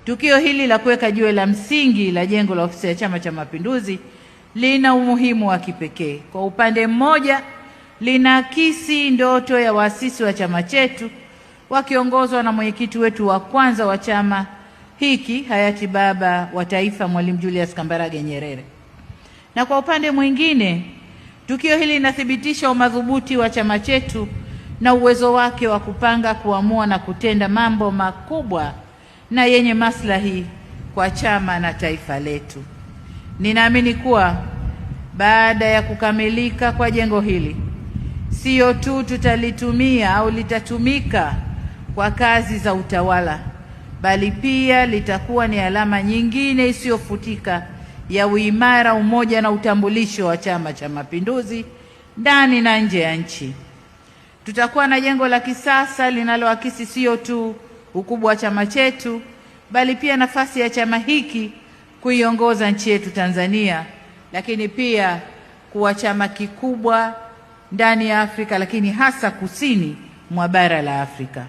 Tukio hili la kuweka jiwe la msingi la jengo la ofisi ya Chama cha Mapinduzi lina umuhimu wa kipekee. Kwa upande mmoja, linaakisi ndoto ya waasisi wa chama chetu wakiongozwa na mwenyekiti wetu wa kwanza wa chama hiki hayati Baba wa Taifa Mwalimu Julius Kambarage Nyerere. Na kwa upande mwingine, tukio hili linathibitisha umadhubuti wa chama chetu na uwezo wake wa kupanga, kuamua na kutenda mambo makubwa na yenye maslahi kwa chama na taifa letu. Ninaamini kuwa baada ya kukamilika kwa jengo hili, sio tu tutalitumia au litatumika kwa kazi za utawala, bali pia litakuwa ni alama nyingine isiyofutika ya uimara, umoja na utambulisho wa Chama cha Mapinduzi ndani na nje ya nchi. Tutakuwa na jengo la kisasa linaloakisi sio tu ukubwa wa chama chetu, bali pia nafasi ya chama hiki kuiongoza nchi yetu Tanzania, lakini pia kuwa chama kikubwa ndani ya Afrika, lakini hasa kusini mwa bara la Afrika.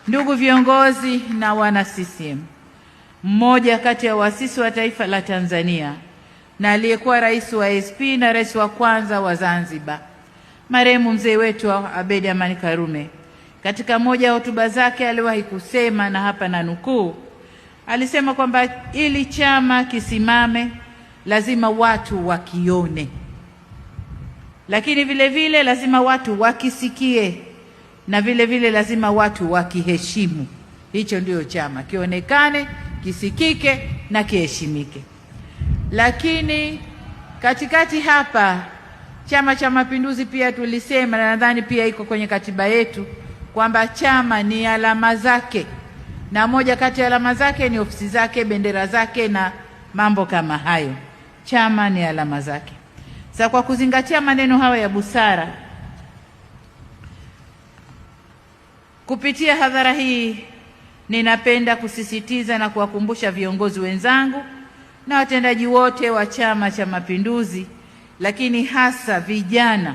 Ndugu viongozi na wana CCM, mmoja kati ya waasisi wa taifa la Tanzania na aliyekuwa rais wa ASP na rais wa kwanza wa Zanzibar, marehemu mzee wetu Abeid Amani Karume, katika moja ya hotuba zake aliwahi kusema, na hapa na nukuu, alisema kwamba ili chama kisimame lazima watu wakione, lakini vile vile lazima watu wakisikie, na vile vile lazima watu wakiheshimu. Hicho ndio chama, kionekane, kisikike na kiheshimike. Lakini katikati hapa Chama cha Mapinduzi pia tulisema, na nadhani pia iko kwenye katiba yetu, kwamba chama ni alama zake, na moja kati ya alama zake ni ofisi zake, bendera zake na mambo kama hayo. Chama ni alama zake. Sasa kwa kuzingatia maneno hayo ya busara, kupitia hadhara hii ninapenda kusisitiza na kuwakumbusha viongozi wenzangu na watendaji wote wa Chama cha Mapinduzi, lakini hasa vijana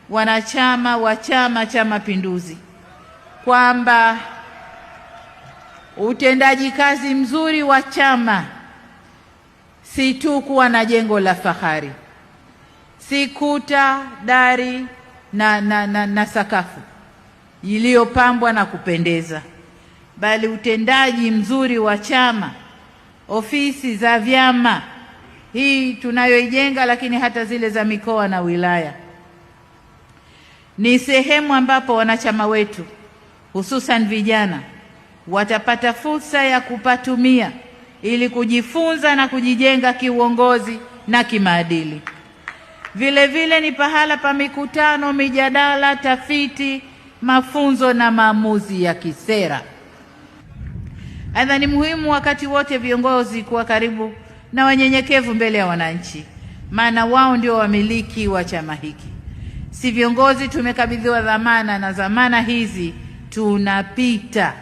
wanachama wa Chama cha Mapinduzi, kwamba utendaji kazi mzuri wa chama si tu kuwa na jengo la fahari, si kuta, dari na sakafu iliyopambwa na kupendeza, bali utendaji mzuri wa chama, ofisi za vyama hii tunayoijenga, lakini hata zile za mikoa na wilaya, ni sehemu ambapo wanachama wetu hususan vijana watapata fursa ya kupatumia ili kujifunza na kujijenga kiuongozi na kimaadili. Vile vile ni pahala pa mikutano, mijadala, tafiti, mafunzo na maamuzi ya kisera. Aidha, ni muhimu wakati wote viongozi kuwa karibu na wanyenyekevu mbele ya wananchi, maana wao ndio wamiliki wa chama hiki. Si viongozi tumekabidhiwa dhamana, na dhamana hizi tunapita,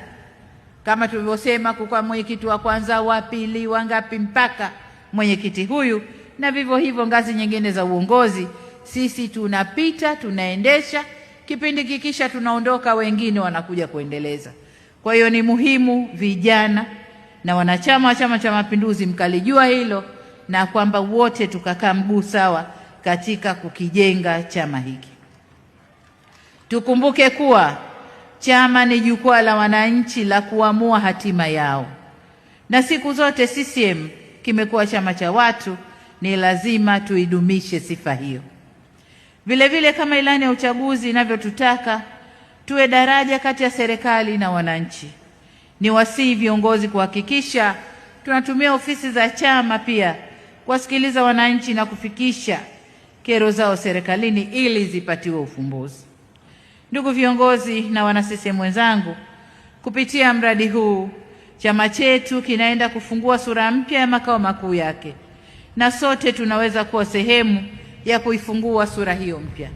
kama tulivyosema, kwa mwenyekiti wa kwanza, wa pili, wangapi, mpaka mwenyekiti huyu, na vivyo hivyo ngazi nyingine za uongozi. Sisi tunapita, tunaendesha, kipindi kikisha tunaondoka, wengine wanakuja kuendeleza. Kwa hiyo ni muhimu vijana na wanachama wa Chama cha Mapinduzi mkalijua hilo, na kwamba wote tukakaa mguu sawa katika kukijenga chama hiki. Tukumbuke kuwa chama ni jukwaa la wananchi la kuamua hatima yao, na siku zote CCM kimekuwa chama cha watu. Ni lazima tuidumishe sifa hiyo. Vile vile, kama ilani ya uchaguzi inavyotutaka tuwe daraja kati ya serikali na wananchi, ni wasihi viongozi kuhakikisha tunatumia ofisi za chama pia kuwasikiliza wananchi na kufikisha kero zao serikalini ili zipatiwe ufumbuzi. Ndugu viongozi na wana CCM wenzangu, kupitia mradi huu chama chetu kinaenda kufungua sura mpya ya makao makuu yake, na sote tunaweza kuwa sehemu ya kuifungua sura hiyo mpya.